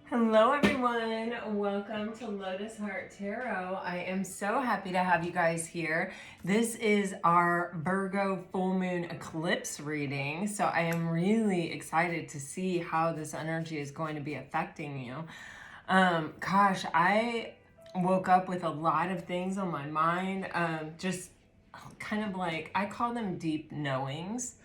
Hello everyone, welcome to Lotus Heart Tarot. I am so happy to have you guys here. This is our Virgo full moon eclipse reading, so I am really excited to see how this energy is going to be affecting you. Gosh, I woke up with a lot of things on my mind, just kind of like, I call them deep knowings,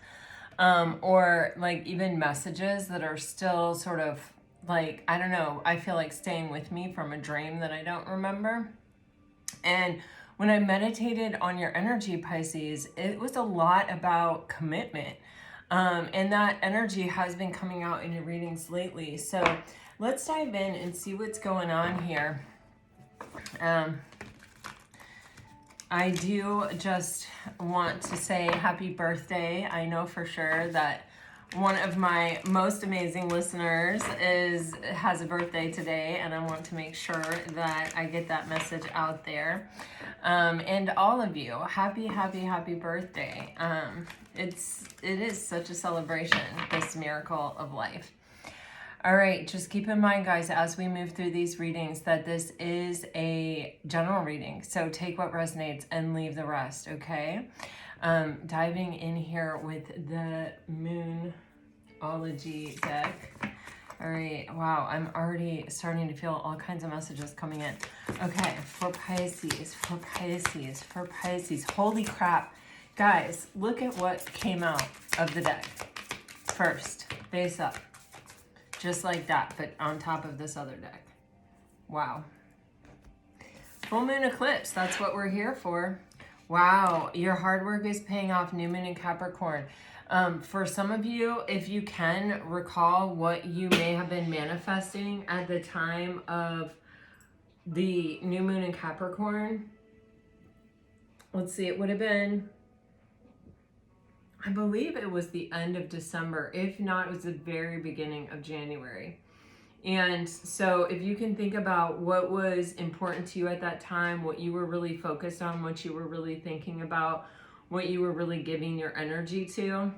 or like even messages that are still sort of like, I don't know, I feel like staying with me from a dream that I don't remember. And when I meditated on your energy, Pisces, it was a lot about commitment. And that energy has been coming out in your readings lately. So let's dive in and see what's going on here. I do just want to say happy birthday. I know for sure that one of my most amazing listeners has a birthday today, and I want to make sure that I get that message out there. And all of you, happy birthday. It is such a celebration, this miracle of life. All right, just keep in mind, guys, as we move through these readings, that this is a general reading. So take what resonates and leave the rest, okay? Diving in here with the Moonology deck. All right, wow, I'm already starting to feel all kinds of messages coming in. Okay, for Pisces. Holy crap. Guys, look at what came out of the deck. First, face up. Just like that, but on top of this other deck. Wow. Full moon eclipse, that's what we're here for. Wow, your hard work is paying off, new moon in Capricorn. For some of you, if you can recall what you may have been manifesting at the time of the new moon in Capricorn, let's see, it would have been, I believe it was the end of December. If not, it was the very beginning of January. And so if you can think about what was important to you at that time, what you were really focused on, what you were really thinking about, what you were really giving your energy to,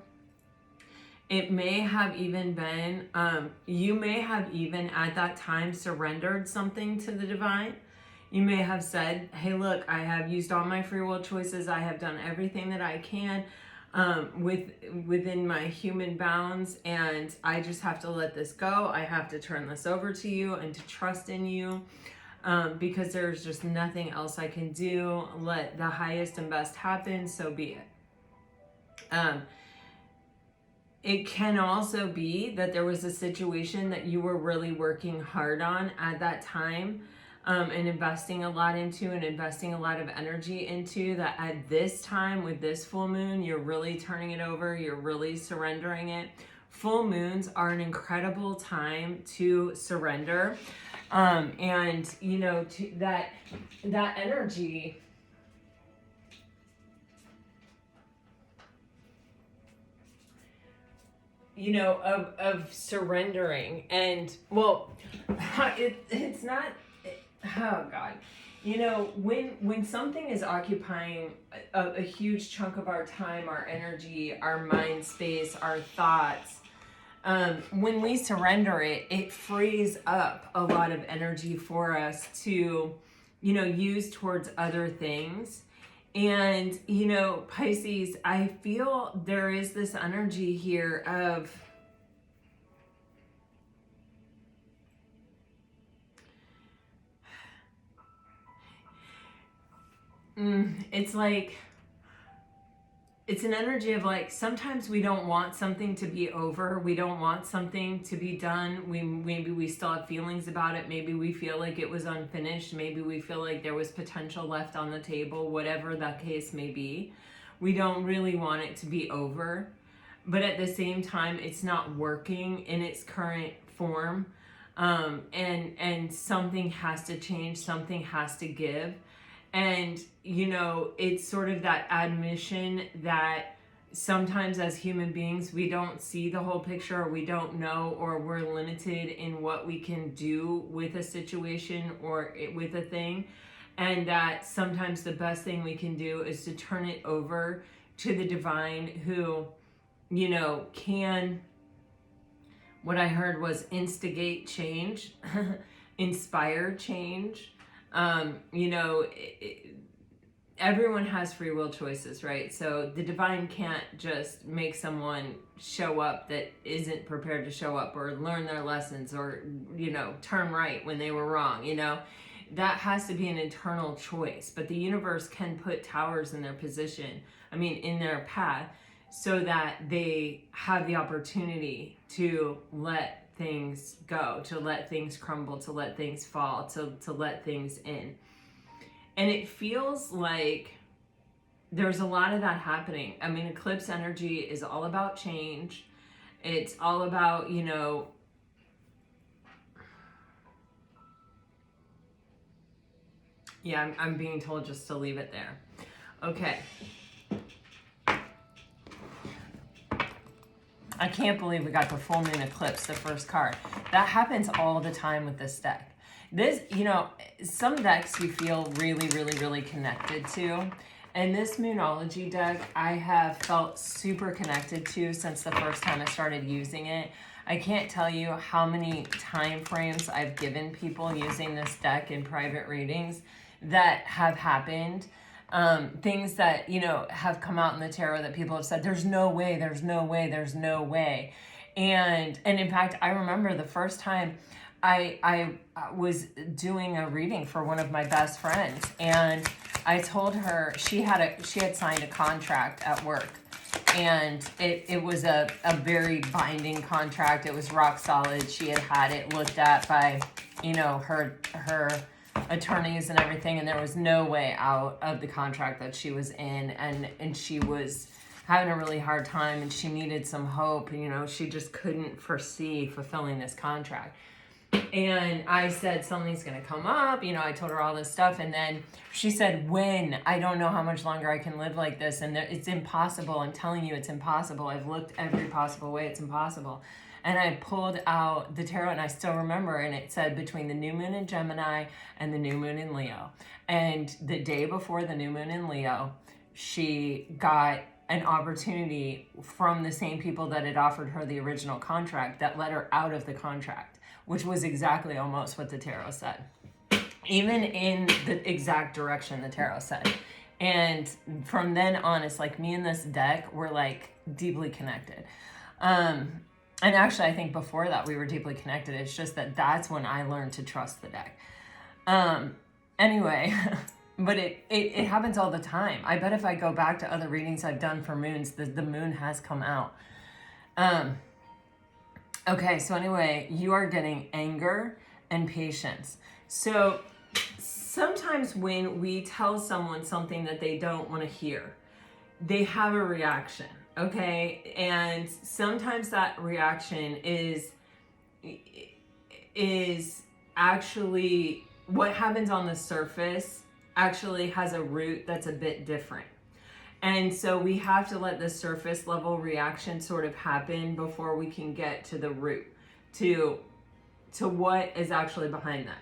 it may have even been, you may have even at that time surrendered something to the divine. You may have said, hey, look, I have used all my free will choices. I have done everything that I can within my human bounds, and I just have to let this go. I have to turn this over to you and to trust in you, because there's just nothing else I can do. Let the highest and best happen, so be it. It can also be that there was a situation that you were really working hard on at that time, and investing a lot into and investing a lot of energy into, that at this time with this full moon, you're really turning it over, you're really surrendering it. Full moons are an incredible time to surrender. And you know, to that energy, you know, of surrendering. And well, it's not, oh God, you know, when something is occupying a huge chunk of our time, our energy, our mind space, our thoughts, when we surrender it, it frees up a lot of energy for us to, you know, use towards other things. And, you know, Pisces, I feel there is this energy here of, it's like, it's an energy of like, sometimes we don't want something to be over. We don't want something to be done. Maybe we still have feelings about it. Maybe we feel like it was unfinished. Maybe we feel like there was potential left on the table, whatever that case may be. We don't really want it to be over. But at the same time, it's not working in its current form. And something has to change. Something has to give. And, you know, it's sort of that admission that sometimes as human beings, we don't see the whole picture, or we don't know, or we're limited in what we can do with a situation or with a thing. And that sometimes the best thing we can do is to turn it over to the divine, who, you know, can What I heard was instigate change, inspire change. You know, everyone has free will choices, right? So the divine can't just make someone show up that isn't prepared to show up, or learn their lessons, or, you know, turn right when they were wrong, you know. That has to be an internal choice. But the universe can put towers in their position, I mean, in their path, so that they have the opportunity to let things go, to let things crumble, to let things fall, to let things in. And it feels like there's a lot of that happening. I mean, eclipse energy is all about change. It's all about, you know, yeah, I'm being told just to leave it there. Okay. I can't believe we got the full moon eclipse, the first card. That happens all the time with this deck. This, you know, some decks you feel really, really, really connected to. And this Moonology deck, I have felt super connected to since the first time I started using it. I can't tell you how many time frames I've given people using this deck in private readings that have happened. Things that, you know, have come out in the tarot that people have said, there's no way, there's no way, there's no way. And in fact, I remember the first time I was doing a reading for one of my best friends, and I told her she had signed a contract at work, and it was a very binding contract. It was rock solid. She had it looked at by, you know, her attorneys and everything, and there was no way out of the contract that she was in, and she was having a really hard time, and she needed some hope. You know, she just couldn't foresee fulfilling this contract. And I said, something's going to come up. You know, I told her all this stuff. And then she said, when? I don't know how much longer I can live like this. And it's impossible. I'm telling you, it's impossible. I've looked every possible way. It's impossible. And I pulled out the tarot, and I still remember, and it said between the new moon in Gemini and the new moon in Leo. And the day before the new moon in Leo, she got an opportunity from the same people that had offered her the original contract that let her out of the contract, which was exactly almost what the tarot said. Even in the exact direction the tarot said. And from then on, it's like me and this deck were like deeply connected. And actually, I think before that we were deeply connected. It's just that that's when I learned to trust the deck. Anyway, but it happens all the time. I bet if I go back to other readings I've done for moons, the moon has come out. Okay, so anyway, you are getting anger and patience. So sometimes when we tell someone something that they don't want to hear, they have a reaction, okay? And sometimes that reaction is actually what happens on the surface actually has a root that's a bit different. And so we have to let the surface level reaction sort of happen before we can get to the root, to what is actually behind that.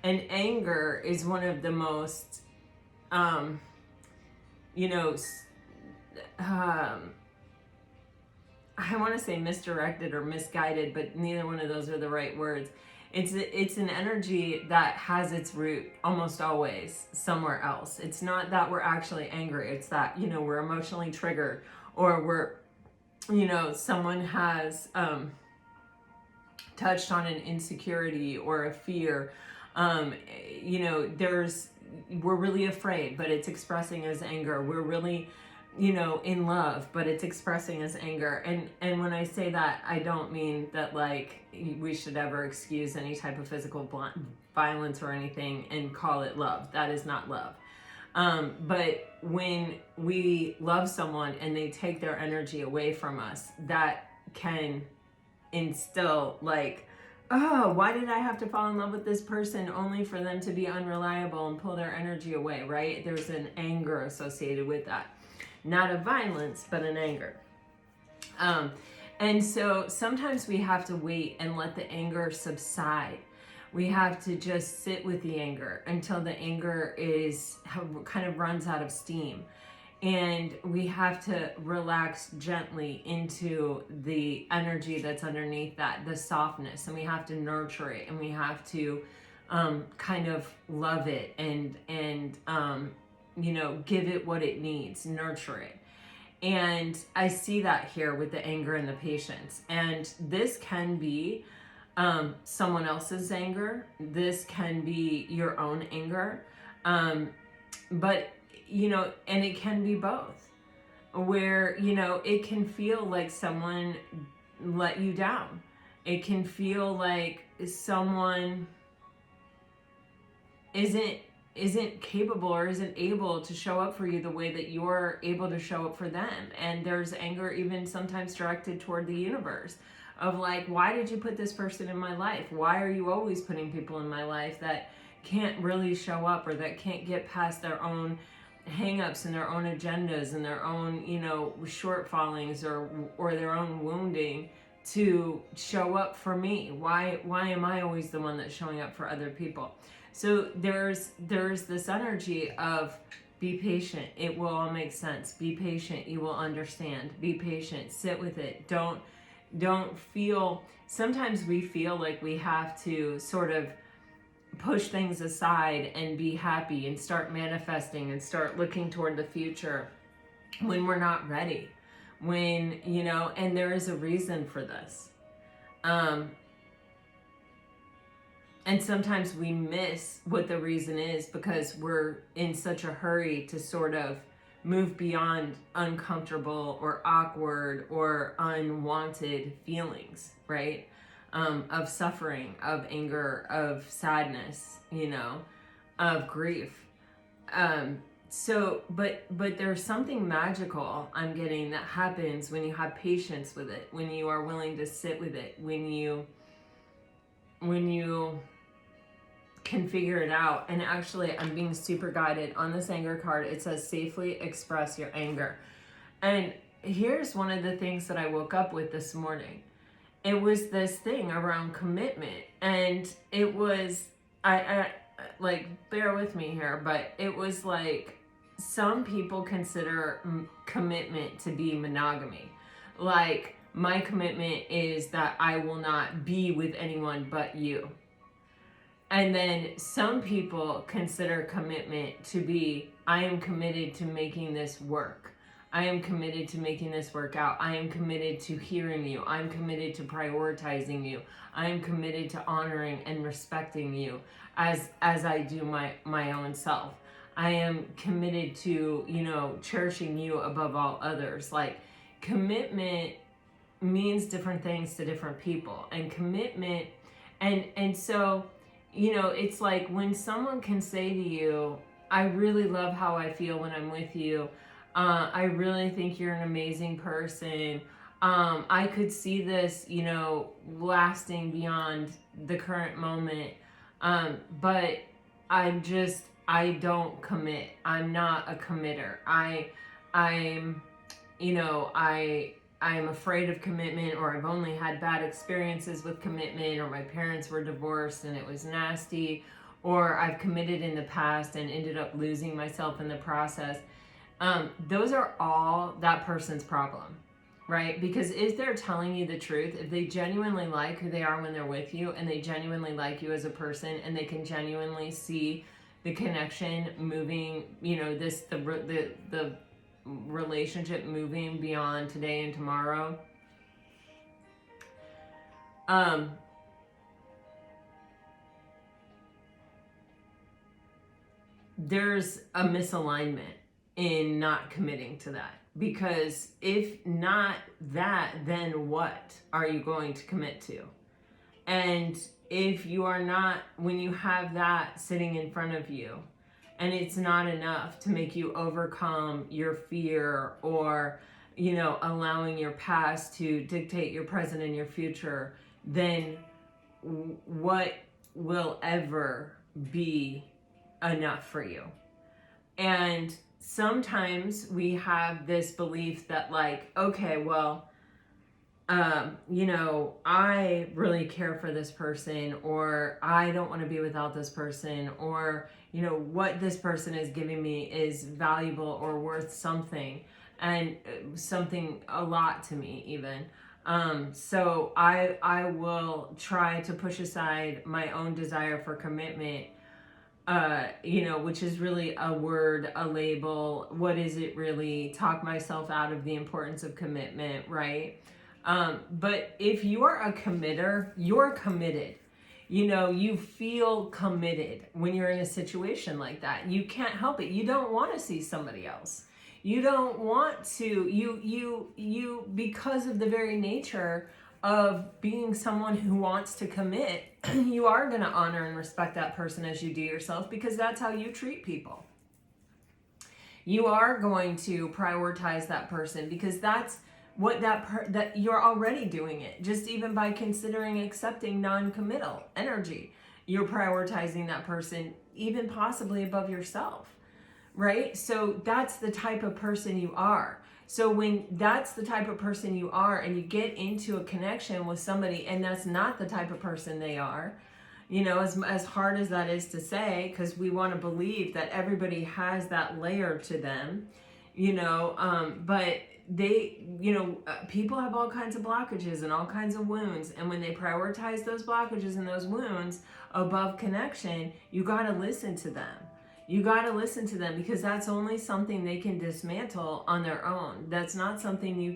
And anger is one of the most, you know, I want to say misdirected or misguided, but neither one of those are the right words. It's an energy that has its root almost always somewhere else. It's not that we're actually angry. It's that, you know, we're emotionally triggered, or we're, you know, someone has touched on an insecurity or a fear. You know, we're really afraid, but it's expressing as anger. We're really, you know, in love, but it's expressing as anger. And when I say that, I don't mean that like we should ever excuse any type of physical violence or anything and call it love. That is not love. But when we love someone and they take their energy away from us, that can instill like, oh, why did I have to fall in love with this person only for them to be unreliable and pull their energy away, right? There's an anger associated with that. Not a violence, but an anger. And so sometimes we have to wait and let the anger subside. We have to just sit with the anger until the anger kind of runs out of steam. And we have to relax gently into the energy that's underneath that, the softness, and we have to nurture it, and we have to kind of love it and you know, give it what it needs, nurture it. And I see that here with the anger and the patience. And this can be someone else's anger. This can be your own anger. But, you know, and it can be both, where, you know, it can feel like someone let you down. It can feel like someone isn't capable or isn't able to show up for you the way that you're able to show up for them. And there's anger even sometimes directed toward the universe of like, why did you put this person in my life? Why are you always putting people in my life that can't really show up, or that can't get past their own hangups and their own agendas and their own, you know, shortfallings or their own wounding to show up for me? Why am I always the one that's showing up for other people? So there's this energy of be patient. It will all make sense. Be patient. You will understand. Be patient. Sit with it. Don't feel, sometimes we feel like we have to sort of push things aside and be happy and start manifesting and start looking toward the future when we're not ready. When, you know, and there is a reason for this. And sometimes we miss what the reason is because we're in such a hurry to sort of move beyond uncomfortable or awkward or unwanted feelings, right? Of suffering, of anger, of sadness, you know, of grief. So, but there's something magical I'm getting that happens when you have patience with it, when you are willing to sit with it, when you can figure it out. And actually, I'm being super guided on this anger card. It says safely express your anger. And here's one of the things that I woke up with this morning. It was this thing around commitment, and it was, I like, bear with me here, but it was like, some people consider commitment to be monogamy. Like, my commitment is that I will not be with anyone but you. And then some people consider commitment to be, I am committed to making this work. I am committed to making this work out. I am committed to hearing you. I'm committed to prioritizing you. I am committed to honoring and respecting you as I do my own self. I am committed to, you know, cherishing you above all others. Like, commitment means different things to different people. And commitment, and so, you know, it's like when someone can say to you, I really love how I feel when I'm with you. I really think you're an amazing person. I could see this, you know, lasting beyond the current moment. But I don't commit. I'm not a committer. I'm afraid of commitment, or I've only had bad experiences with commitment, or my parents were divorced and it was nasty, or I've committed in the past and ended up losing myself in the process. Those are all that person's problem, right? Because if they're telling you the truth, if they genuinely like who they are when they're with you, and they genuinely like you as a person, and they can genuinely see the connection moving, you know, the relationship moving beyond today and tomorrow, there's a misalignment in not committing to that. Because if not that, then what are you going to commit to? And if you are not, when you have that sitting in front of you, and it's not enough to make you overcome your fear, or, you know, allowing your past to dictate your present and your future, then what will ever be enough for you? And sometimes we have this belief that, like, okay, well, you know, I really care for this person, or I don't want to be without this person, or, you know, what this person is giving me is valuable or worth something, and something a lot to me even. So I will try to push aside my own desire for commitment, you know, which is really a word, a label. What is it really? Talk myself out of the importance of commitment, right? But if you are a committer, you're committed. You know, you feel committed when you're in a situation like that. You can't help it. You don't want to see somebody else. You don't want to, because of the very nature of being someone who wants to commit, you are going to honor and respect that person as you do yourself, because that's how you treat people. You are going to prioritize that person because that's what that you're already doing it. Just even by considering accepting non-committal energy, you're prioritizing that person, even possibly above yourself, right? So that's the type of person you are. So when that's the type of person you are, and you get into a connection with somebody and that's not the type of person they are, you know, as hard as that is to say, because we want to believe that everybody has that layer to them, you know, but they, you know, people have all kinds of blockages and all kinds of wounds. And when they prioritize those blockages and those wounds above connection, you got to listen to them. You got to listen to them, because that's only something they can dismantle on their own. That's not something you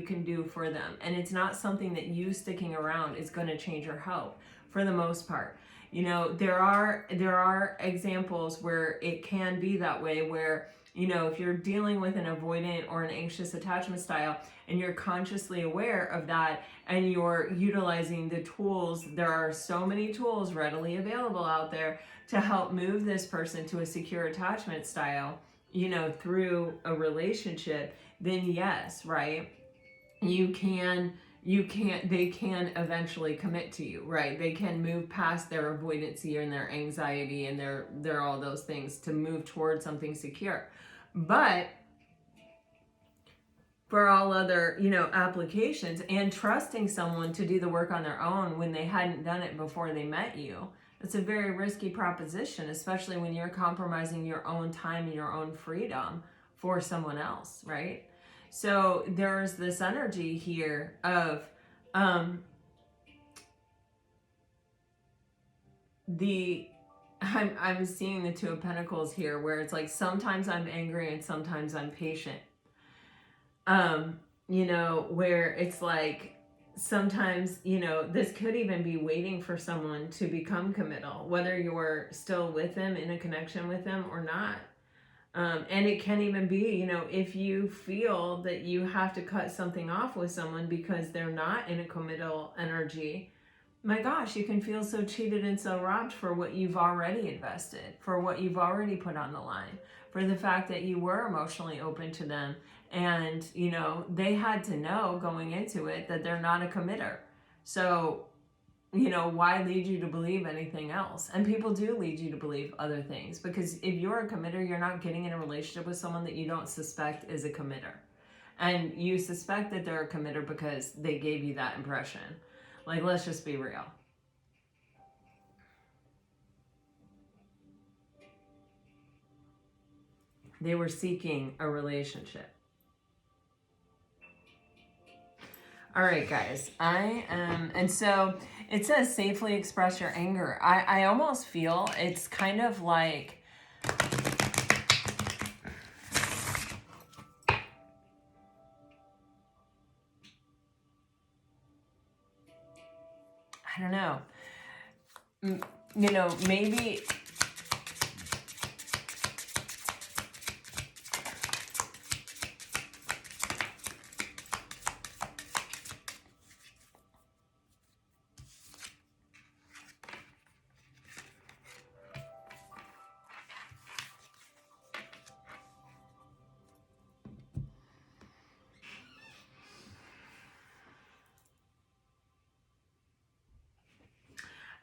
can do for them. And it's not something that you sticking around is going to change or help, for the most part. You know, there are examples where it can be that way, where, you know, if you're dealing with an avoidant or an anxious attachment style and you're consciously aware of that and you're utilizing the tools, there are so many tools readily available out there to help move this person to a secure attachment style, you know, through a relationship, then yes, right? They can eventually commit to you, right? They can move past their avoidancy and their anxiety and their all those things to move towards something secure. But for all other, you know, applications, and trusting someone to do the work on their own when they hadn't done it before they met you, it's a very risky proposition, especially when you're compromising your own time and your own freedom for someone else, right? So there's this energy here of I'm seeing the Two of Pentacles here, where it's like sometimes I'm angry and sometimes I'm patient. You know, where it's like sometimes, you know, this could even be waiting for someone to become committal, whether you're still with them, in a connection with them or not. And it can even be, you know, if you feel that you have to cut something off with someone because they're not in a committal energy, my gosh, you can feel so cheated and so robbed for what you've already invested, for what you've already put on the line, for the fact that you were emotionally open to them. And, you know, they had to know going into it that they're not a committer. So, you know, why lead you to believe anything else? And people do lead you to believe other things, because if you're a committer, you're not getting in a relationship with someone that you don't suspect is a committer. And you suspect that they're a committer because they gave you that impression. Like, let's just be real. They were seeking a relationship. All right, guys, and so it says safely express your anger. I almost feel it's kind of like, I don't know, you know, maybe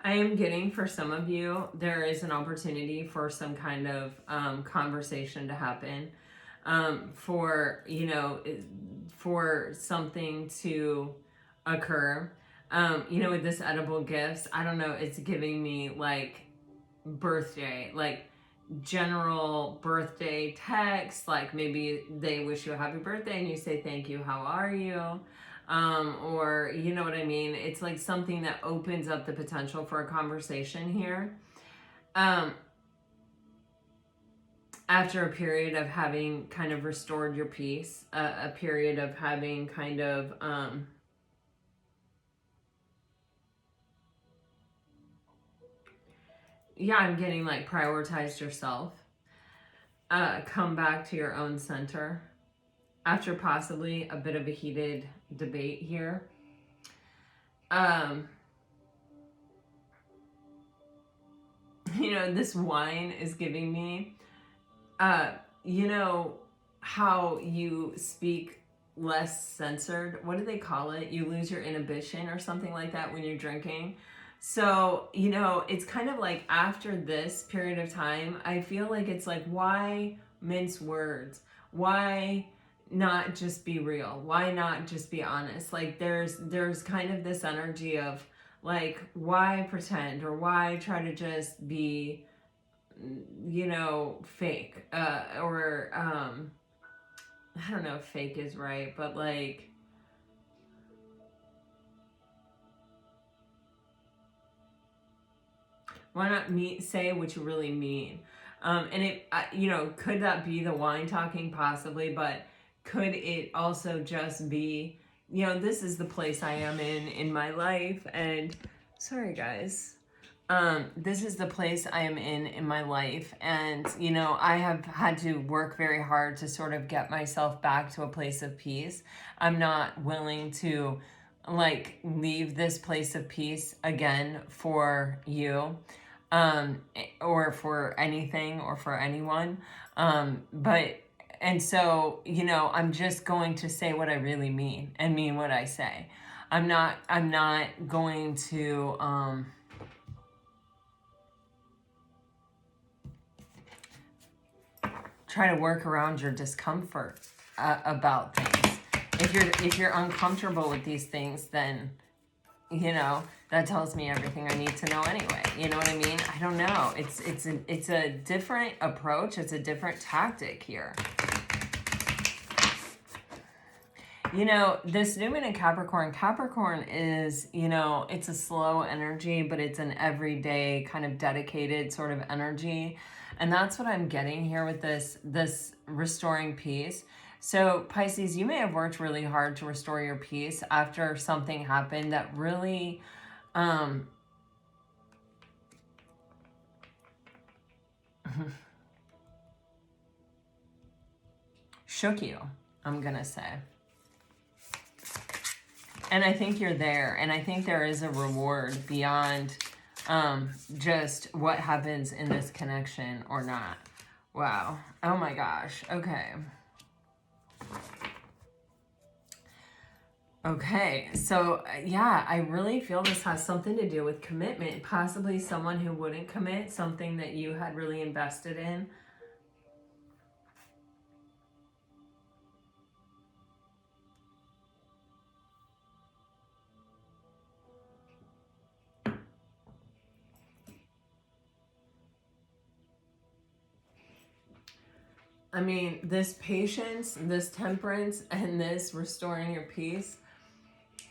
I am getting, for some of you, there is an opportunity for some kind of conversation to happen, for, you know, for something to occur. With this edible gifts, I don't know, it's giving me like birthday, like general birthday text, like maybe they wish you a happy birthday and you say thank you, how are you, or you know what I mean. It's like something that opens up the potential for a conversation here, after a period of having kind of restored your peace, a period of having kind of I'm getting like prioritized yourself, come back to your own center after possibly a bit of a heated debate here. This wine is giving me, how you speak less censored. What do they call it? You lose your inhibition or something like that when you're drinking. So, it's kind of like after this period of time, I feel like it's like, why mince words? Why not just be real? Why not just be honest? Like there's kind of this energy of like, why pretend, or why try to just be, fake, or I don't know if fake is right, but like, why not say what you really mean? And it, could that be the wine talking? Possibly, but could it also just be, this is the place I am in my life, and sorry guys, this is the place I am in my life, and I have had to work very hard to sort of get myself back to a place of peace. I'm not willing to like leave this place of peace again for you, or for anything or for anyone, and so I'm just going to say what I really mean and mean what I say. I'm not going to try to work around your discomfort about things. If you're uncomfortable with these things, then that tells me everything I need to know anyway. You know what I mean? I don't know. It's a different approach. It's a different tactic here. This new moon in Capricorn. Capricorn is, it's a slow energy, but it's an everyday kind of dedicated sort of energy. And that's what I'm getting here with this restoring peace. So Pisces, you may have worked really hard to restore your peace after something happened that really shook you, I'm gonna say. And I think you're there, and I think there is a reward beyond just what happens in this connection or not. Wow. Oh my gosh. Okay. Okay, so yeah, I really feel this has something to do with commitment. Possibly someone who wouldn't commit, something that you had really invested in. I mean, this patience, this temperance, and this restoring your peace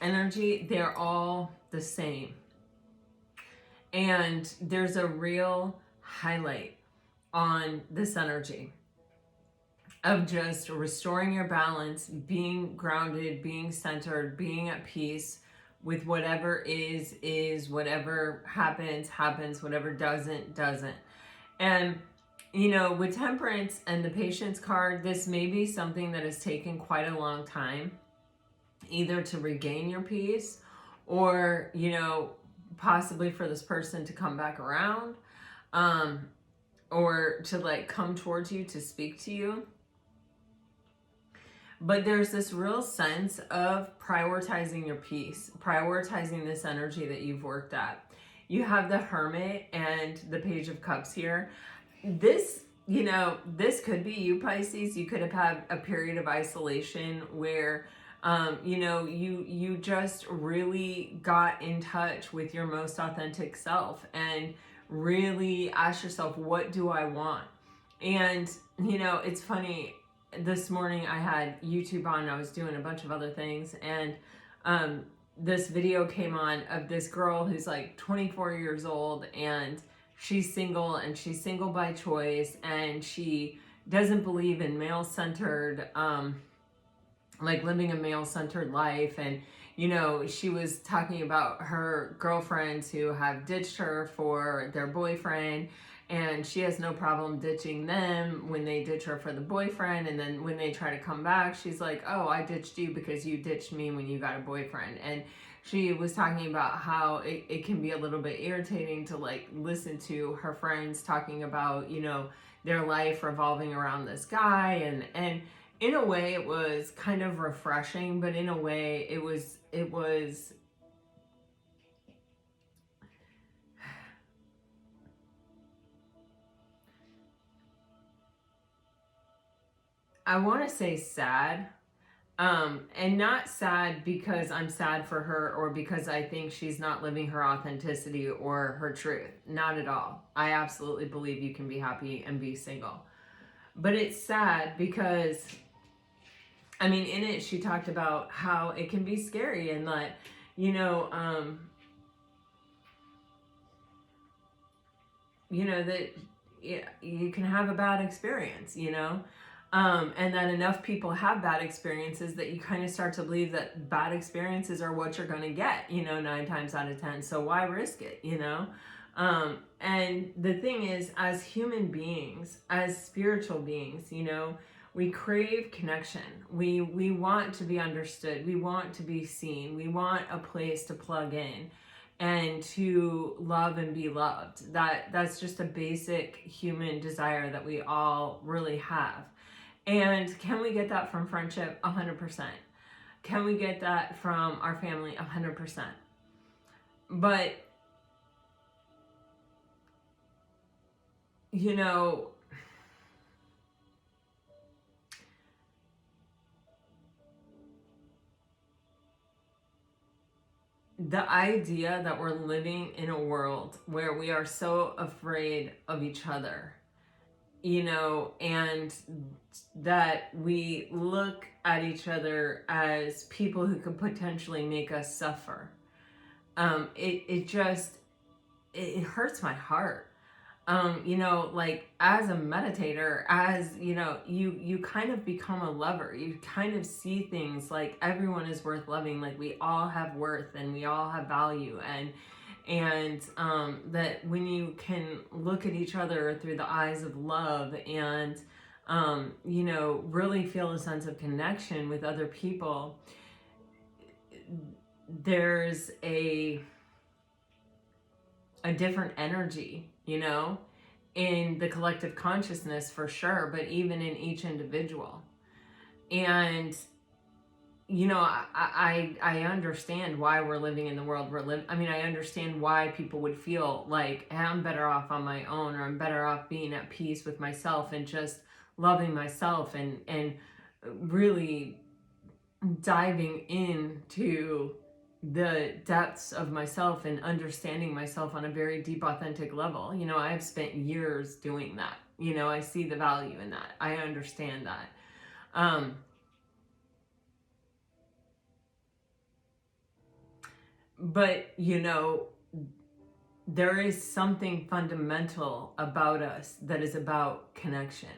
energy, they're all the same. And there's a real highlight on this energy of just restoring your balance, being grounded, being centered, being at peace with whatever is, whatever happens, whatever doesn't. And with temperance and the patience card, this may be something that has taken quite a long time, either to regain your peace or, possibly for this person to come back around, or to like come towards you to speak to you. But there's this real sense of prioritizing your peace, prioritizing this energy that you've worked at. You have the Hermit and the Page of Cups here. This, this could be you, Pisces. You could have had a period of isolation where You know, you just really got in touch with your most authentic self and really ask yourself, what do I want? And, you know, it's funny, this morning I had YouTube on and I was doing a bunch of other things, and this video came on of this girl who's like 24 years old, and she's single, and she's single by choice, and she doesn't believe in male-centered, like living a male-centered life. And you know, she was talking about her girlfriends who have ditched her for their boyfriend, and she has no problem ditching them when they ditch her for the boyfriend, and then when they try to come back, she's like, oh, I ditched you because you ditched me when you got a boyfriend. And she was talking about how it can be a little bit irritating to like listen to her friends talking about, you know, their life revolving around this guy, and in a way it was kind of refreshing, but in a way it was I want to say sad, and not sad because I'm sad for her or because I think she's not living her authenticity or her truth. Not at all. I absolutely believe you can be happy and be single. But it's sad because, I mean, in it, she talked about how it can be scary, and that, you know, that you can have a bad experience, you know, and that enough people have bad experiences that you kind of start to believe that bad experiences are what you're going to get, you know, 9 times out of 10. So why risk it, you know? And the thing is, as human beings, as spiritual beings, you know, we crave connection. We want to be understood. We want to be seen. We want a place to plug in and to love and be loved. That's just a basic human desire that we all really have. And can we get that from friendship? 100%. Can we get that from our family? 100%. But, you know, the idea that we're living in a world where we are so afraid of each other, you know, and that we look at each other as people who could potentially make us suffer. It hurts my heart. You know, like as a meditator, as you know, you kind of become a lover. You kind of see things like everyone is worth loving, like we all have worth and we all have value, and that when you can look at each other through the eyes of love and you know, really feel a sense of connection with other people, there's a different energy, you know, in the collective consciousness for sure, but even in each individual. And you know, I understand why we're living in the world we're living. I mean, I understand why people would feel like, hey, I'm better off on my own, or I'm better off being at peace with myself and just loving myself and really diving into the depths of myself and understanding myself on a very deep, authentic level. You know, I've spent years doing that. You know, I see the value in that. I understand that. But, you know, there is something fundamental about us that is about connection.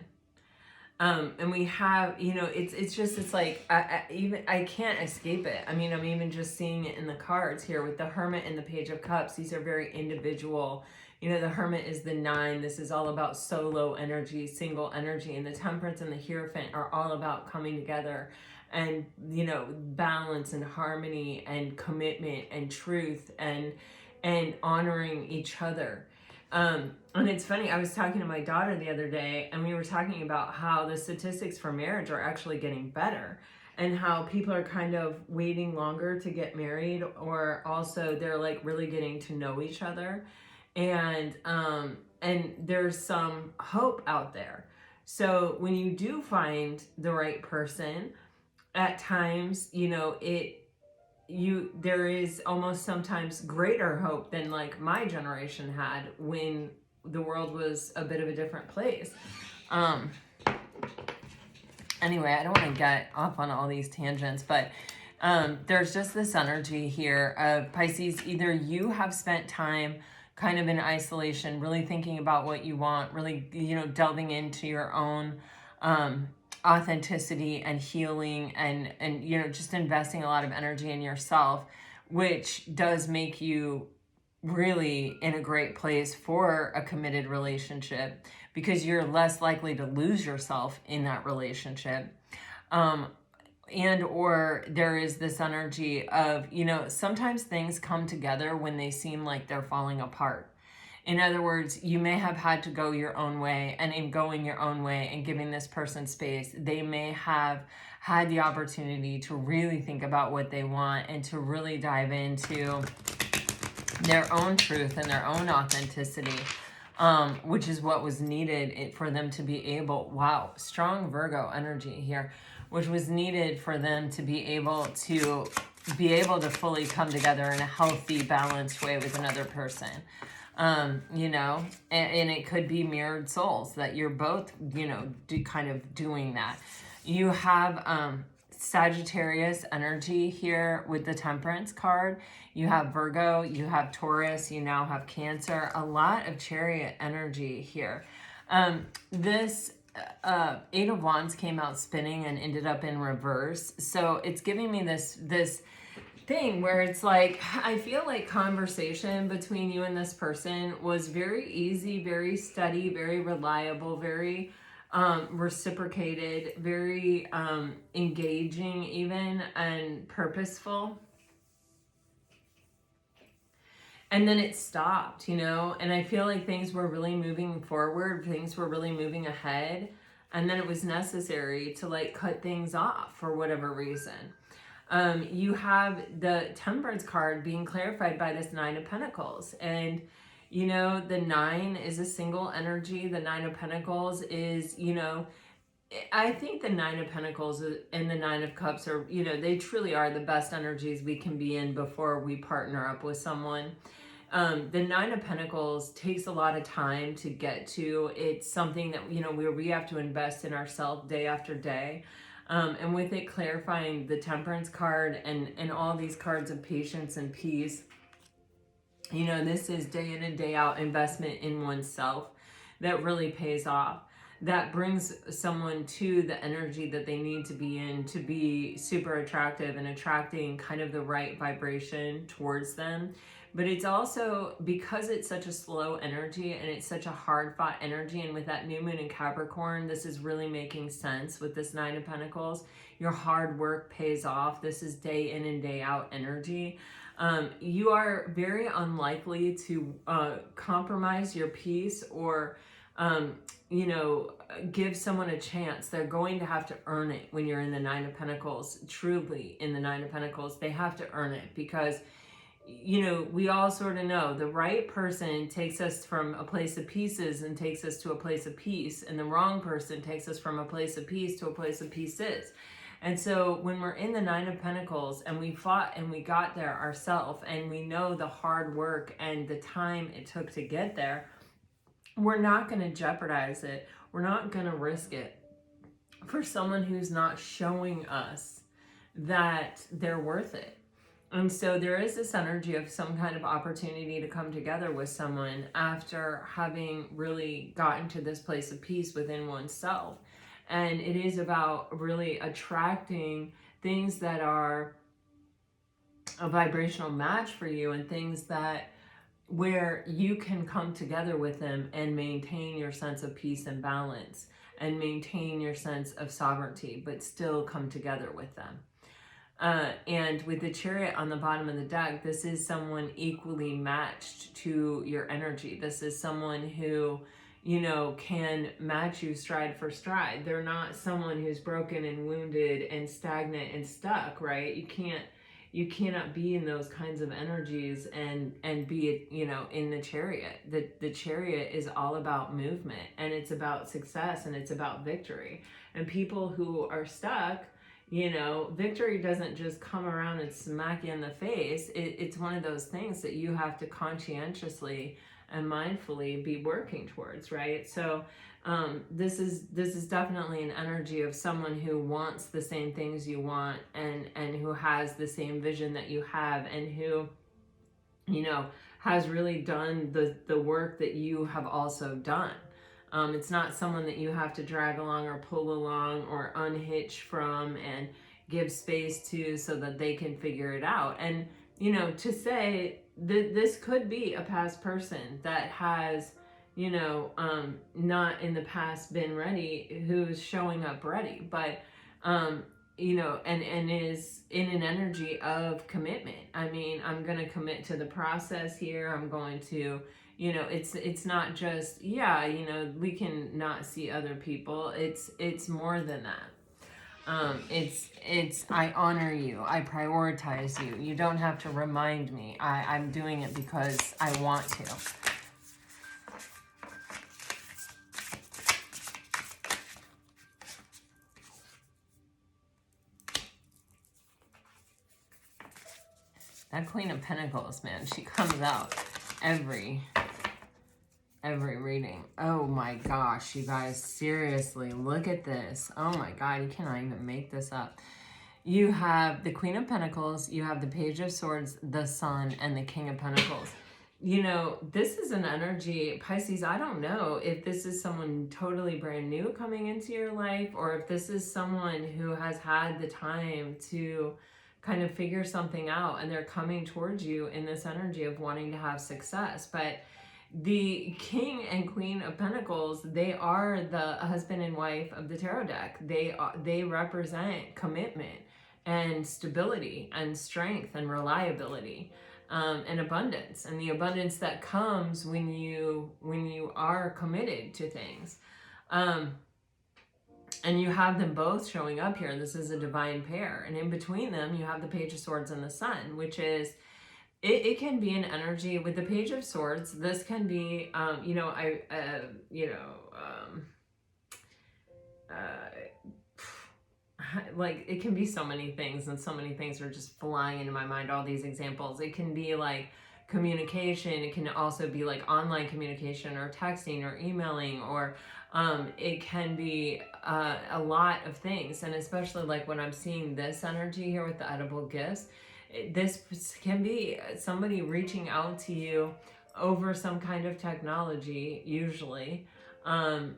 And we have, you know, it's like, I can't escape it. I mean, I'm even just seeing it in the cards here with the Hermit and the Page of Cups. These are very individual. You know, the Hermit is the 9. This is all about solo energy, single energy. And the Temperance and the Hierophant are all about coming together and, you know, balance and harmony and commitment and truth and honoring each other. And it's funny, I was talking to my daughter the other day, and we were talking about how the statistics for marriage are actually getting better, and how people are kind of waiting longer to get married, or also they're like really getting to know each other. And there's some hope out there. So when you do find the right person, at times, you know, there is almost sometimes greater hope than like my generation had when the world was a bit of a different place. Anyway, I don't want to get off on all these tangents, but there's just this energy here of Pisces. Either you have spent time kind of in isolation, really thinking about what you want, really, you know, delving into your own authenticity and healing, and you know, just investing a lot of energy in yourself, which does make you really in a great place for a committed relationship, because you're less likely to lose yourself in that relationship. And or there is this energy of, you know, sometimes things come together when they seem like they're falling apart. In other words, you may have had to go your own way, and in going your own way and giving this person space, they may have had the opportunity to really think about what they want and to really dive into their own truth and their own authenticity, which is what was needed for them to be able, wow, strong Virgo energy here, which was needed for them to be able to fully come together in a healthy, balanced way with another person. You know, and it could be mirrored souls that you're both, you know, kind of doing that. You have Sagittarius energy here with the Temperance card. You have Virgo, you have Taurus, you now have Cancer. A lot of Chariot energy here. This Eight of Wands came out spinning and ended up in reverse. So it's giving me this thing where it's like, I feel like conversation between you and this person was very easy, very steady, very reliable, very reciprocated, very engaging even, and purposeful. And then it stopped, you know, and I feel like things were really moving forward, things were really moving ahead, and then it was necessary to like cut things off for whatever reason. You have the Temperance card being clarified by this Nine of Pentacles. And, you know, the Nine is a single energy. The Nine of Pentacles is, you know, I think the Nine of Pentacles and the Nine of Cups are, you know, they truly are the best energies we can be in before we partner up with someone. The Nine of Pentacles takes a lot of time to get to. It's something that, you know, where we have to invest in ourselves day after day. And with it clarifying the Temperance card and all these cards of patience and peace, you know, this is day in and day out investment in oneself that really pays off. That brings someone to the energy that they need to be in to be super attractive and attracting kind of the right vibration towards them. But it's also, because it's such a slow energy and it's such a hard fought energy, and with that new moon in Capricorn, this is really making sense with this Nine of Pentacles. Your hard work pays off. This is day in and day out energy. You are very unlikely to compromise your peace or you know, give someone a chance. They're going to have to earn it when you're in the Nine of Pentacles. Truly in the Nine of Pentacles, they have to earn it, because, you know, we all sort of know the right person takes us from a place of pieces and takes us to a place of peace, and the wrong person takes us from a place of peace to a place of pieces. And so when we're in the Nine of Pentacles and we fought and we got there ourselves, and we know the hard work and the time it took to get there, we're not going to jeopardize it. We're not going to risk it for someone who's not showing us that they're worth it. And so there is this energy of some kind of opportunity to come together with someone after having really gotten to this place of peace within oneself. And it is about really attracting things that are a vibrational match for you, and things that where you can come together with them and maintain your sense of peace and balance and maintain your sense of sovereignty, but still come together with them. And with the Chariot on the bottom of the deck, this is someone equally matched to your energy. This is someone who, you know, can match you stride for stride. They're not someone who's broken and wounded and stagnant and stuck, right? You cannot be in those kinds of energies and be, you know, in the Chariot. The Chariot is all about movement, and it's about success, and it's about victory. And people who are stuck, You know, victory doesn't just come around and smack you in the face. It's one of those things that you have to conscientiously and mindfully be working towards, right? So this is definitely an energy of someone who wants the same things you want, and who has the same vision that you have, and who, you know, has really done the work that you have also done. It's not someone that you have to drag along or pull along or unhitch from and give space to so that they can figure it out. And, you know, to say that this could be a past person that has, you know, not in the past been ready, who's showing up ready, but, you know, and is in an energy of commitment. I mean, I'm going to commit to the process here. I'm going to, you know, it's not just, yeah, you know, we can not see other people. It's more than that. It's I honor you. I prioritize you. You don't have to remind me. I'm doing it because I want to. That Queen of Pentacles, man, she comes out every reading. Oh my gosh, you guys, seriously, look at this. Oh my God, you cannot even make this up. You have the Queen of Pentacles, you have the Page of Swords, the Sun, and the King of Pentacles. You know, this is an energy, Pisces, I don't know if this is someone totally brand new coming into your life, or if this is someone who has had the time to kind of figure something out, and they're coming towards you in this energy of wanting to have success. But the King and Queen of Pentacles, they are the husband and wife of the tarot deck. They represent commitment and stability and strength and reliability, and abundance, and the abundance that comes when you are committed to things. And you have them both showing up here. This is a divine pair. And in between them, you have the Page of Swords and the Sun, which is, it can be an energy with the Page of Swords. This can be, you know, like, it can be so many things, and so many things are just flying into my mind, all these examples. It can be like communication. It can also be like online communication, or texting, or emailing, or it can be a lot of things. And especially like when I'm seeing this energy here with the edible gifts, this can be somebody reaching out to you over some kind of technology, usually, to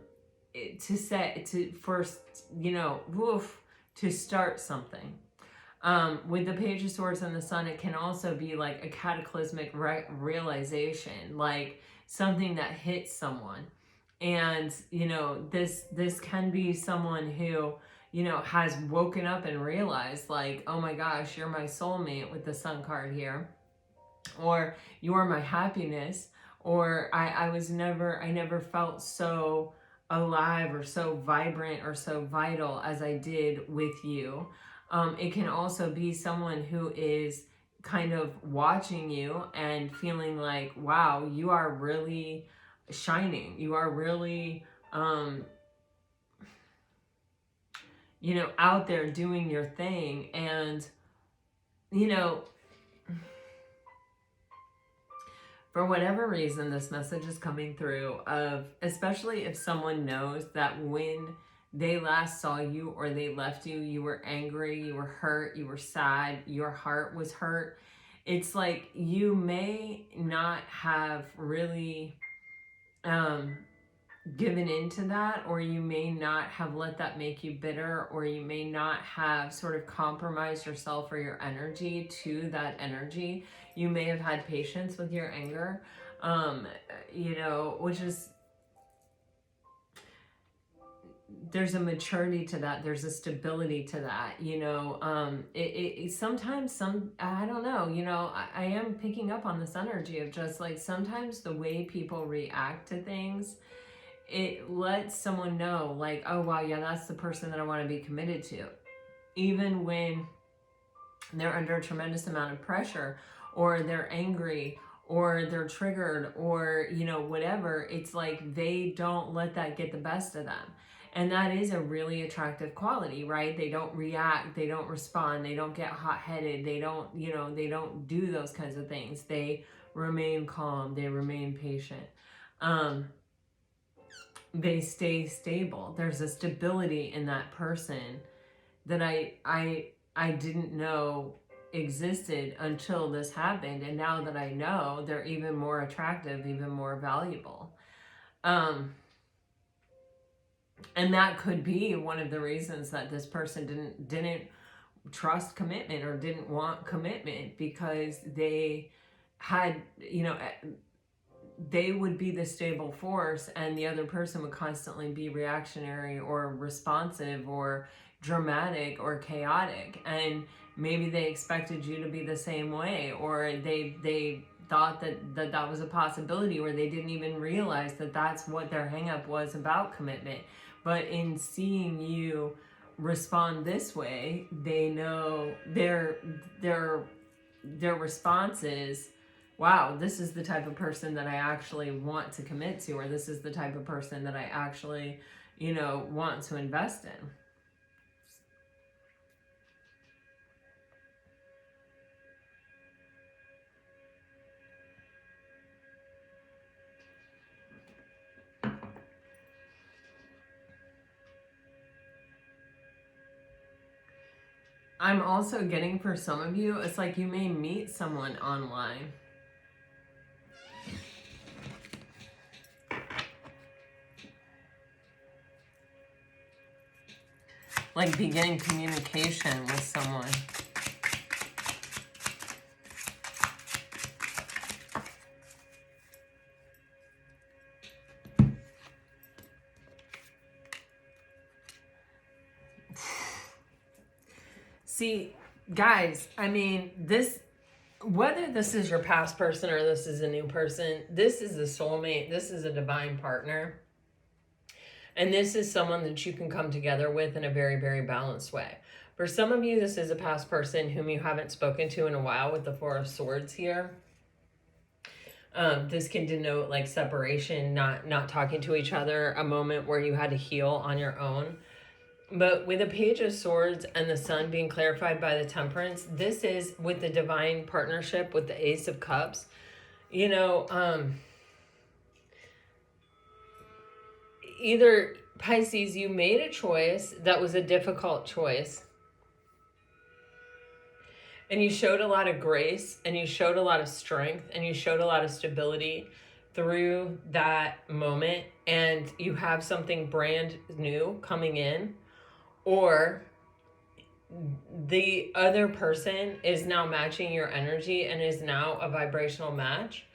first, you know, to start something. With the Page of Swords and the Sun, it can also be like a cataclysmic realization, like something that hits someone. And, you know, this can be someone who, you know, has woken up and realized, like, oh my gosh, you're my soulmate with the Sun card here, or you are my happiness, or I never felt so alive, or so vibrant, or so vital as I did with you. It can also be someone who is kind of watching you and feeling like, wow, you are really shining. You are really, you know, out there doing your thing. And, you know, for whatever reason, this message is coming through of, especially if someone knows that when they last saw you or they left you, you were angry, you were hurt, you were sad, your heart was hurt. It's like you may not have really given into that, or you may not have let that make you bitter, or you may not have sort of compromised yourself or your energy to that energy. You may have had patience with your anger, you know, which is, there's a maturity to that. There's a stability to that, you know. Sometimes I don't know, you know, I am picking up on this energy of just like, sometimes the way people react to things, it lets someone know, like, oh wow, yeah, that's the person that I want to be committed to. Even when they're under a tremendous amount of pressure, or they're angry, or they're triggered, or, you know, whatever, it's like they don't let that get the best of them. And that is a really attractive quality, right? They don't react, they don't respond, they don't get hot-headed, they don't, they don't do those kinds of things. They remain calm, they remain patient. They stay stable. There's a stability in that person that I didn't know existed until this happened. And now that I know, they're even more attractive, even more valuable. And that could be one of the reasons that this person didn't trust commitment or didn't want commitment, because they had, they would be the stable force and the other person would constantly be reactionary or responsive or dramatic or chaotic. And maybe they expected you to be the same way, or they thought that was a possibility, or they didn't even realize that that's what their hang-up was about commitment. But in seeing you respond this way, they know their response is, wow, this is the type of person that I actually want to commit to, or this is the type of person that I actually, want to invest in. I'm also getting, for some of you, it's like you may meet someone online. Like begin communication with someone. See, guys, I mean, whether this is your past person or this is a new person, this is a soulmate, this is a divine partner. And this is someone that you can come together with in a very, very balanced way. For some of you, this is a past person whom you haven't spoken to in a while with the Four of Swords here. This can denote like separation, not talking to each other, a moment where you had to heal on your own. But with the Page of Swords and the Sun being clarified by the Temperance, this is with the divine partnership with the Ace of Cups. Either, Pisces, you made a choice that was a difficult choice. And you showed a lot of grace, and you showed a lot of strength, and you showed a lot of stability through that moment. And you have something brand new coming in. Or the other person is now matching your energy and is now a vibrational match.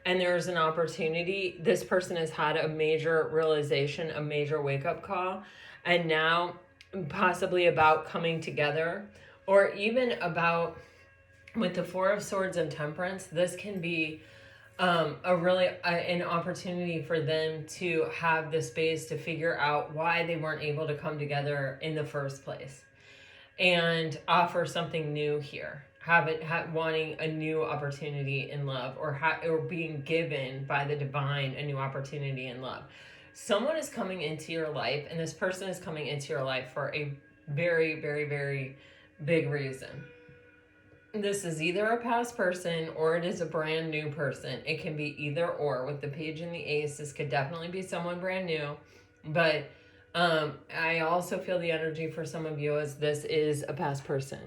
And there's an opportunity. This person has had a major realization, a major wake-up call, and now possibly about coming together, or even about, with the Four of Swords and Temperance, this can be an opportunity for them to have the space to figure out why they weren't able to come together in the first place, and offer something new here. Wanting a new opportunity in love, or being given by the divine a new opportunity in love. Someone is coming into your life, and this person is coming into your life for a very, very, very big reason. This is either a past person or it is a brand new person. It can be either or. With the Page and the Ace, this could definitely be someone brand new. But I also feel the energy for some of you as this is a past person.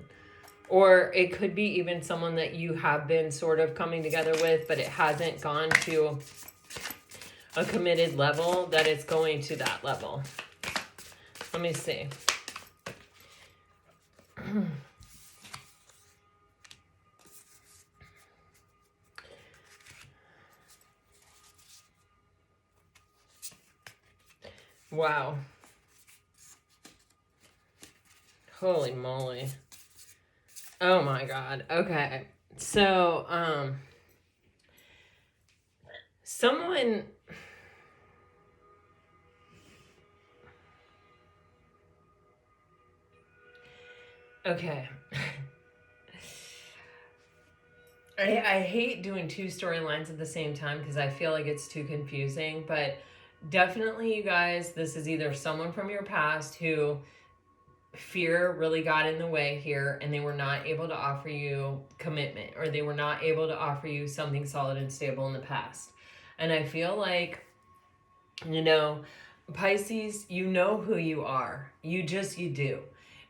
Or it could be even someone that you have been sort of coming together with, but it hasn't gone to a committed level, that it's going to that level. Let me see. Wow. Holy moly. Oh my God. Okay. So, someone, okay. I hate doing two storylines at the same time because I feel like it's too confusing, but definitely, you guys, this is either someone from your past who fear really got in the way here and they were not able to offer you commitment, or they were not able to offer you something solid and stable in the past. And I feel like, you know, Pisces, you know who you are. You do.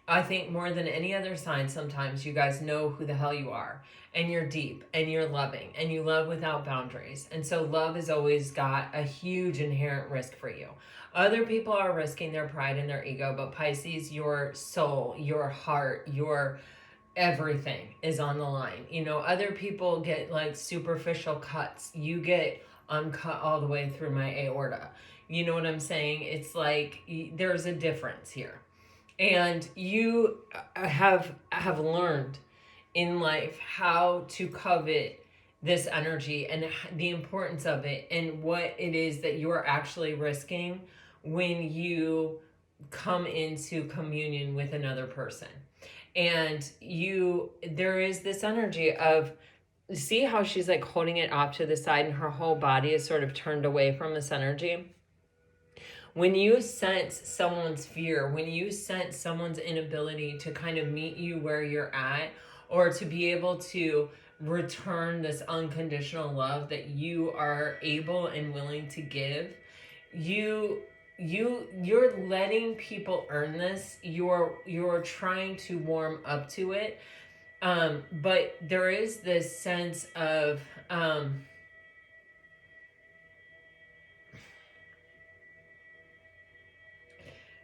I think more than any other sign, sometimes you guys know who the hell you are. And you're deep and you're loving and you love without boundaries. And so love has always got a huge inherent risk for you. Other people are risking their pride and their ego, but Pisces, your soul, your heart, your everything is on the line. You know, other people get like superficial cuts. You get uncut all the way through my aorta. You know what I'm saying? It's like there's a difference here. And you have learned in life how to covet this energy and the importance of it and what it is that you're actually risking when you come into communion with another person. And there is this energy of, see how she's like holding it off to the side and her whole body is sort of turned away from this energy. When you sense someone's fear, when you sense someone's inability to kind of meet you where you're at, or to be able to return this unconditional love that you are able and willing to give, you're letting people earn this. You're trying to warm up to it. But there is this sense of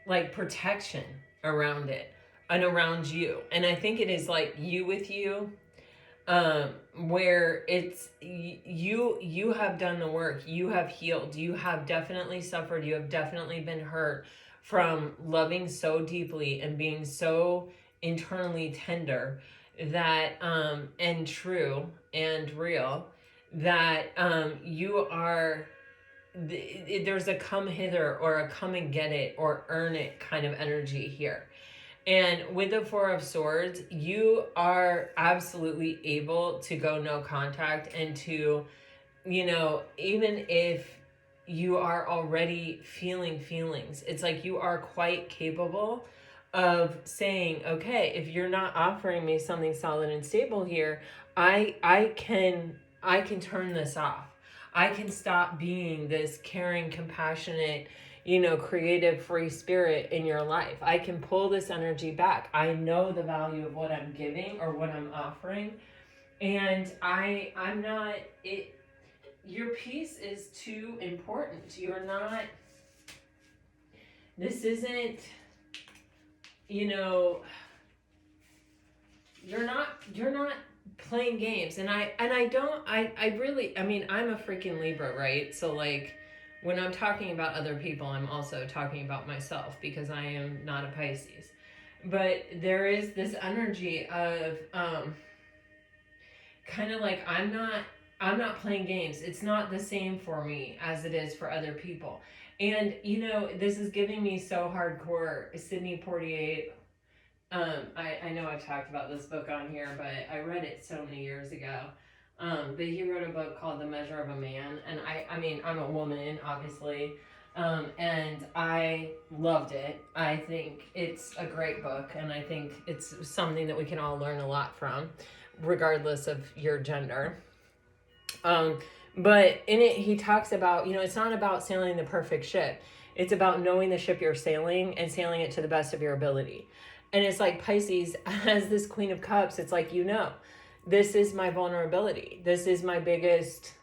like protection around it and around you. And I think it is like you with you, where it's you have done the work, you have healed, you have definitely suffered, you have definitely been hurt from loving so deeply and being so internally tender that and true and real that you are there's a come hither or a come and get it or earn it kind of energy here. And with the Four of Swords, you are absolutely able to go no contact and to, you know, even if you are already feeling feelings, it's like you are quite capable of saying, okay, if you're not offering me something solid and stable here, I can turn this off. I can stop being this caring, compassionate, you know, creative, free spirit in your life. I can pull this energy back. I know the value of what I'm giving or what I'm offering. And I'm not, your piece is too important. You're not, this isn't, you know, you're not playing games. And I really, I mean, I'm a freaking Libra, right? So like when I'm talking about other people, I'm also talking about myself because I am not a Pisces. But there is this energy of kind of like I'm not playing games. It's not the same for me as it is for other people. And you know, this is giving me so hardcore. Sidney Poitier, I know I've talked about this book on here, but I read it so many years ago. But he wrote a book called The Measure of a Man. And I mean, I'm a woman, obviously. And I loved it. I think it's a great book. And I think it's something that we can all learn a lot from, regardless of your gender. But in it, he talks about, you know, it's not about sailing the perfect ship. It's about knowing the ship you're sailing and sailing it to the best of your ability. And it's like Pisces, as this Queen of Cups, it's like, you know, this is my vulnerability. This is my biggest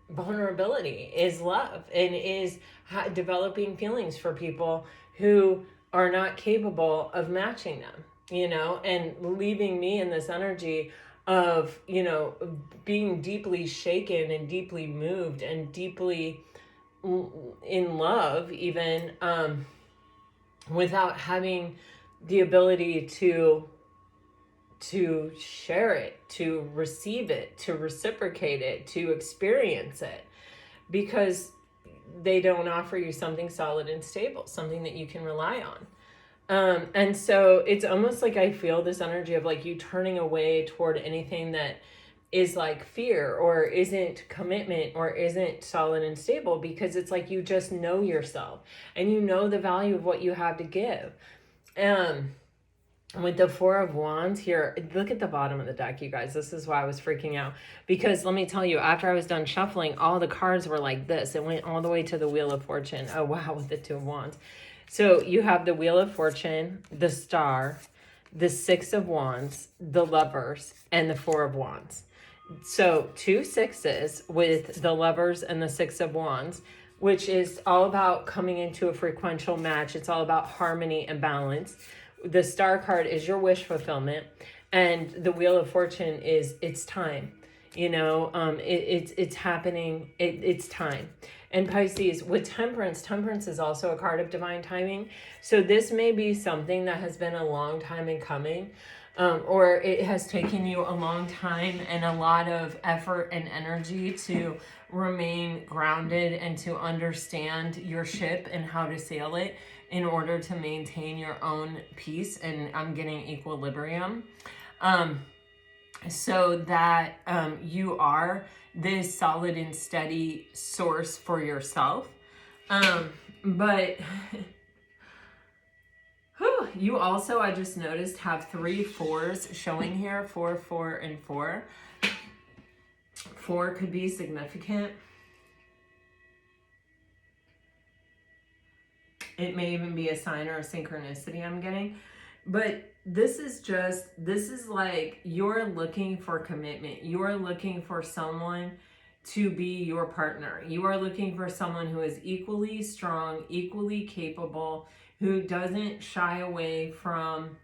vulnerability is love and is developing feelings for people who are not capable of matching them, you know, and leaving me in this energy of, you know, being deeply shaken and deeply moved and deeply in love even, without having the ability to share it, to receive it, to reciprocate it, to experience it, because they don't offer you something solid and stable, something that you can rely on. And so it's almost like I feel this energy of like you turning away toward anything that is like fear, or isn't commitment, or isn't solid and stable, because it's like you just know yourself and you know the value of what you have to give. With the Four of Wands here, look at the bottom of the deck, you guys. This is why I was freaking out. Because let me tell you, after I was done shuffling, all the cards were like this. It went all the way to the Wheel of Fortune. Oh, wow, with the Two of Wands. So you have the Wheel of Fortune, the Star, the Six of Wands, the Lovers, and the Four of Wands. So 2 sixes with the Lovers and the Six of Wands, which is all about coming into a frequential match. It's all about harmony and balance. The Star card is your wish fulfillment, and the Wheel of Fortune is it's time. You know, it's happening. It's time. And Pisces, with Temperance, Temperance is also a card of divine timing. So this may be something that has been a long time in coming, or it has taken you a long time and a lot of effort and energy to remain grounded and to understand your ship and how to sail it in order to maintain your own peace, and I'm getting equilibrium, so that you are this solid and steady source for yourself. But you also, I just noticed, have 3 4s showing here. 4, 4, and 4. 4 could be significant. It may even be a sign or a synchronicity I'm getting. But this is like you're looking for commitment. You're looking for someone to be your partner. You are looking for someone who is equally strong, equally capable, who doesn't shy away from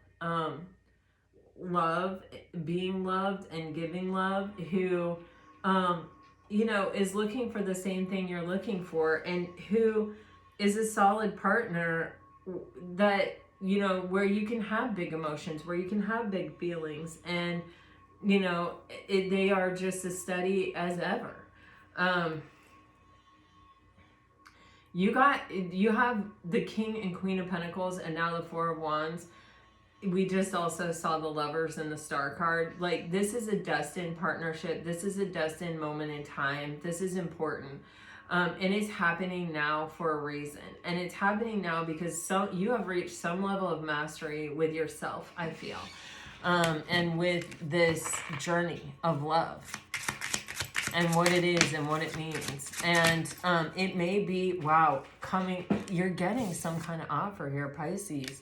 love, being loved and giving love, who, you know, is looking for the same thing you're looking for, and who is a solid partner that, you know, where you can have big emotions, where you can have big feelings, and, you know, they are just as steady as ever. You have the King and Queen of Pentacles, and now the Four of Wands. We just also saw the Lovers and the Star card. Like, this is a destined partnership. This is a destined moment in time. This is important. And it's happening now for a reason. And it's happening now because you have reached some level of mastery with yourself, I feel. And with this journey of love, and what it is and what it means. And it may be, wow, you're getting some kind of offer here, Pisces.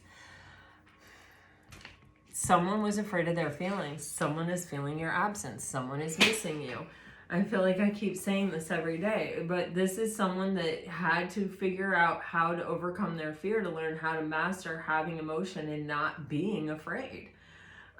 Someone was afraid of their feelings. Someone is feeling your absence. Someone is missing you. I feel like I keep saying this every day, but this is someone that had to figure out how to overcome their fear, to learn how to master having emotion and not being afraid.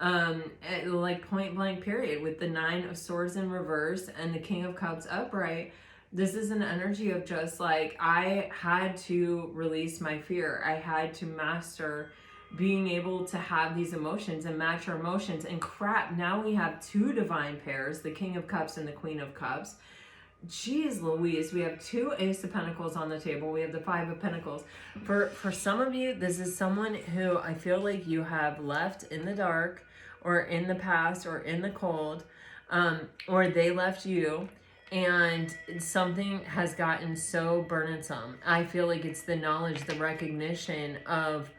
Like point blank period, with the 9 of Swords in reverse and the King of Cups upright. This is an energy of just like, I had to release my fear. I had to master being able to have these emotions and match our emotions. And crap, now we have 2 divine pairs, the King of Cups and the Queen of Cups. Jeez Louise, we have 2 Ace of Pentacles on the table. We have the 5 of Pentacles. For some of you, this is someone who I feel like you have left in the dark, or in the past, or in the cold, or they left you, and something has gotten so burdensome. I feel like it's the knowledge, the recognition of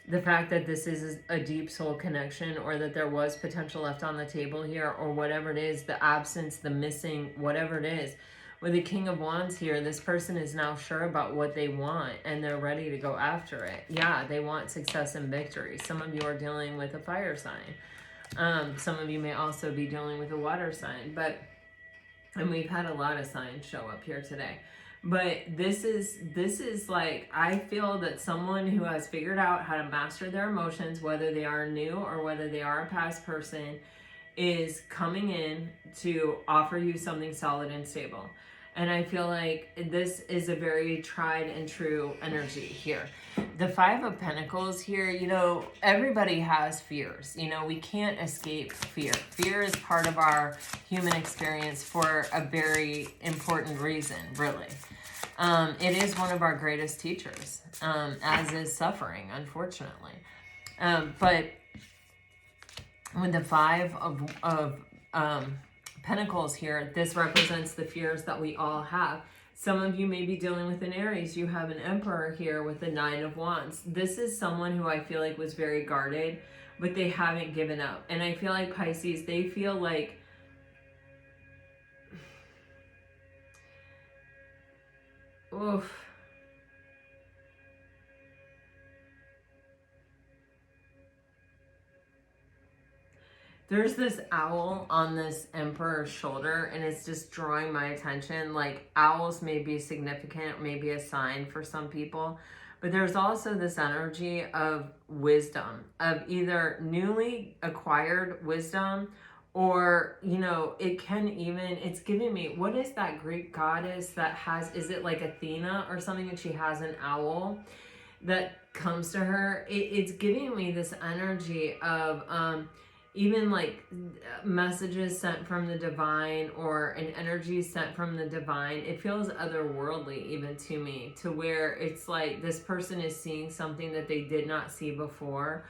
the fact that this is a deep soul connection, or that there was potential left on the table here, or whatever it is, the absence, the missing, whatever it is. With the King of Wands here, this person is now sure about what they want, and they're ready to go after it. Yeah, they want success and victory. Some of you are dealing with a fire sign. Some of you may also be dealing with a water sign, and we've had a lot of signs show up here today. But this is like, I feel that someone who has figured out how to master their emotions, whether they are new or whether they are a past person, is coming in to offer you something solid and stable. And I feel like this is a very tried and true energy here. The 5 of Pentacles here, you know, everybody has fears. You know, we can't escape fear. Fear is part of our human experience for a very important reason, really. It is one of our greatest teachers, as is suffering, unfortunately. But with the 5 of Pentacles here, this represents the fears that we all have. Some of you may be dealing with an Aries. You have an Emperor here with the Nine of Wands. This is someone who I feel like was very guarded, but they haven't given up. And I feel like Pisces, they feel like oof. There's this owl on this Emperor's shoulder, and it's just drawing my attention. Like, owls may be significant, maybe a sign for some people, but there's also this energy of wisdom, of either newly acquired wisdom, or, you know, it can even, it's giving me, what is that Greek goddess that has, is it like Athena or something, and she has an owl that comes to her? It's giving me this energy of, even like messages sent from the divine, or an energy sent from the divine. It feels otherworldly even to me, to where it's like this person is seeing something that they did not see before.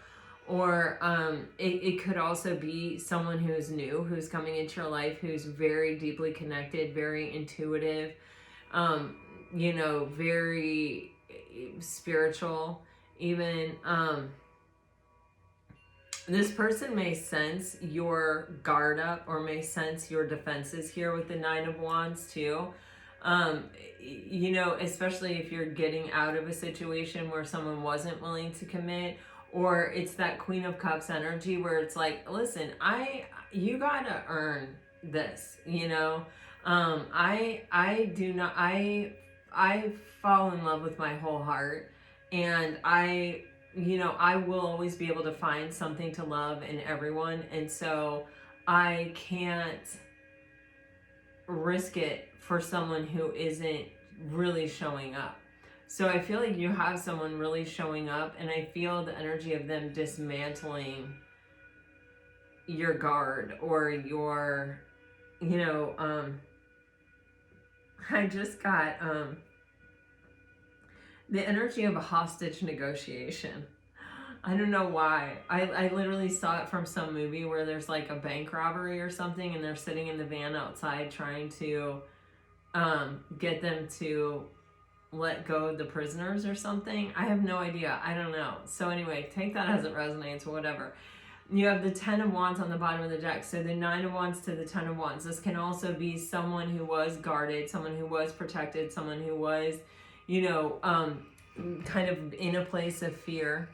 Or it could also be someone who's new, who's coming into your life, who's very deeply connected, very intuitive, you know, very spiritual even. This person may sense your guard up, or may sense your defenses here with the Nine of Wands too. You know, especially if you're getting out of a situation where someone wasn't willing to commit, or it's that Queen of Cups energy where it's like, listen, you gotta earn this, you know. I fall in love with my whole heart, and you know, I will always be able to find something to love in everyone. And so I can't risk it for someone who isn't really showing up. So I feel like you have someone really showing up, and I feel the energy of them dismantling your guard, or your, you know, I just got, the energy of a hostage negotiation. I don't know why. I literally saw it from some movie where there's like a bank robbery or something, and they're sitting in the van outside trying to get them to let go of the prisoners or something. I have no idea. I don't know. So anyway, take that as it resonates, or whatever. You have the Ten of Wands on the bottom of the deck. So the Nine of Wands to the Ten of Wands. This can also be someone who was guarded, someone who was protected, someone who was, you know, kind of in a place of fear,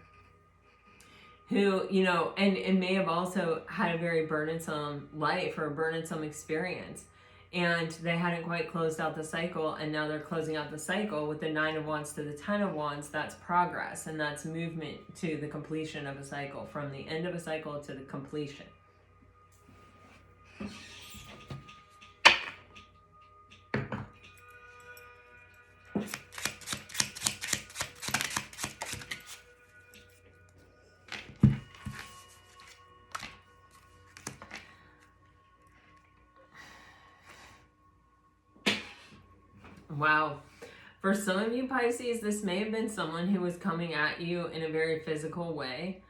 who, you know, and may have also had a very burdensome life, or a burdensome experience, and they hadn't quite closed out the cycle, and now they're closing out the cycle with the Nine of Wands to the Ten of Wands. That's progress, and that's movement to the completion of a cycle, from the end of a cycle to the completion. Wow. For some of you Pisces, this may have been someone who was coming at you in a very physical way.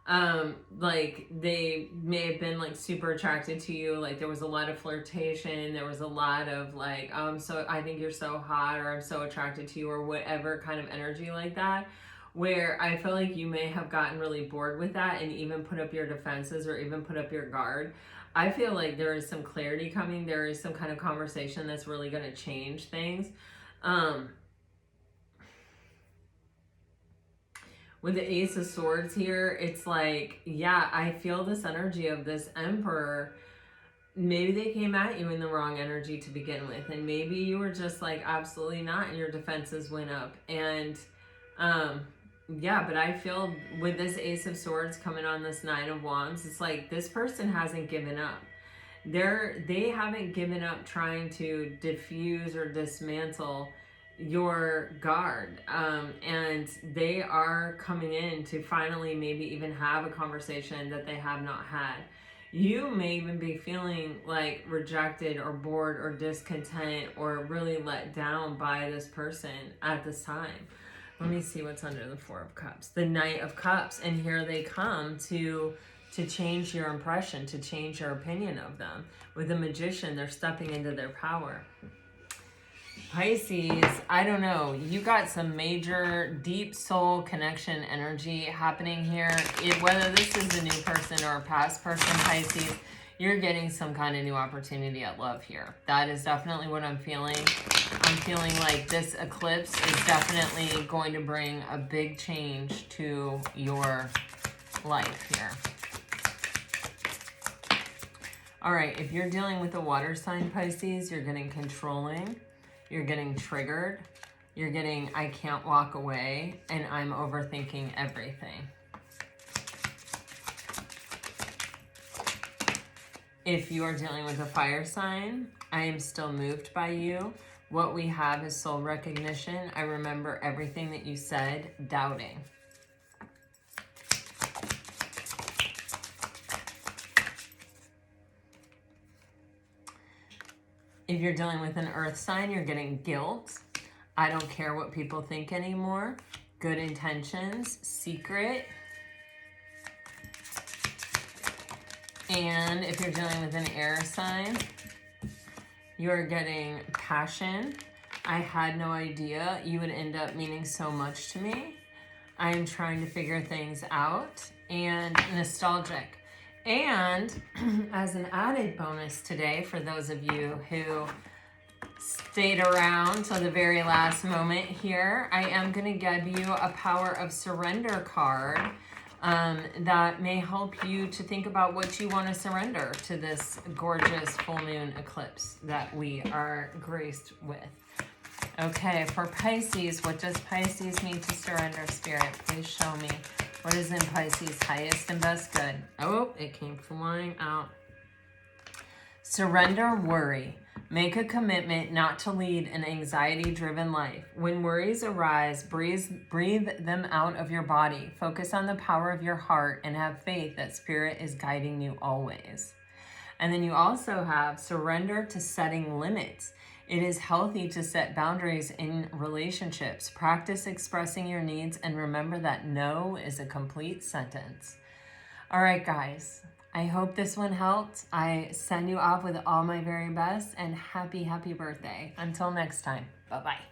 Like they may have been like super attracted to you. Like there was a lot of flirtation. There was a lot of like, I think you're so hot, or I'm so attracted to you, or whatever kind of energy like that, where I feel like you may have gotten really bored with that, and even put up your defenses, or even put up your guard. I feel like there is some clarity coming. There is some kind of conversation that's really going to change things. With the Ace of Swords here, it's like, yeah, I feel this energy of this Emperor. Maybe they came at you in the wrong energy to begin with, and maybe you were just like, absolutely not, and your defenses went up. And yeah, but I feel with this Ace of Swords coming on this Nine of Wands, it's like this person hasn't given up. They haven't given up trying to diffuse or dismantle your guard, and they are coming in to finally maybe even have a conversation that they have not had. You may even be feeling like rejected, or bored, or discontent, or really let down by this person at this time. Let me see what's under the Four of Cups. The Knight of Cups. And here they come to to change your impression, to change your opinion of them. With the Magician, they're stepping into their power. Pisces, I don't know, you got some major deep soul connection energy happening here. Whether this is a new person or a past person, Pisces, you're getting some kind of new opportunity at love here. That is definitely what I'm feeling. I'm feeling like this eclipse is definitely going to bring a big change to your life here. All right, if you're dealing with a water sign, Pisces, you're getting controlling, you're getting triggered, you're getting I can't walk away, and I'm overthinking everything. If you are dealing with a fire sign, I am still moved by you. What we have is soul recognition. I remember everything that you said, doubting. If you're dealing with an earth sign, you're getting guilt. I don't care what people think anymore. Good intentions, secret. And if you're dealing with an air sign, you're getting passion. I had no idea you would end up meaning so much to me. I am trying to figure things out. And nostalgic. And as an added bonus today, for those of you who stayed around till the very last moment here, I am going to give you a Power of Surrender card that may help you to think about what you want to surrender to this gorgeous full moon eclipse that we are graced with. Okay, for Pisces, what does Pisces mean to surrender, Spirit? Please show me. What is in Pisces' highest and best good? Oh, it came flying out. Surrender worry. Make a commitment not to lead an anxiety-driven life. When worries arise, breathe them out of your body. Focus on the power of your heart and have faith that Spirit is guiding you always. And then you also have surrender to setting limits. It is healthy to set boundaries in relationships. Practice expressing your needs and remember that no is a complete sentence. All right, guys. I hope this one helped. I send you off with all my very best and happy, happy birthday. Until next time. Bye-bye.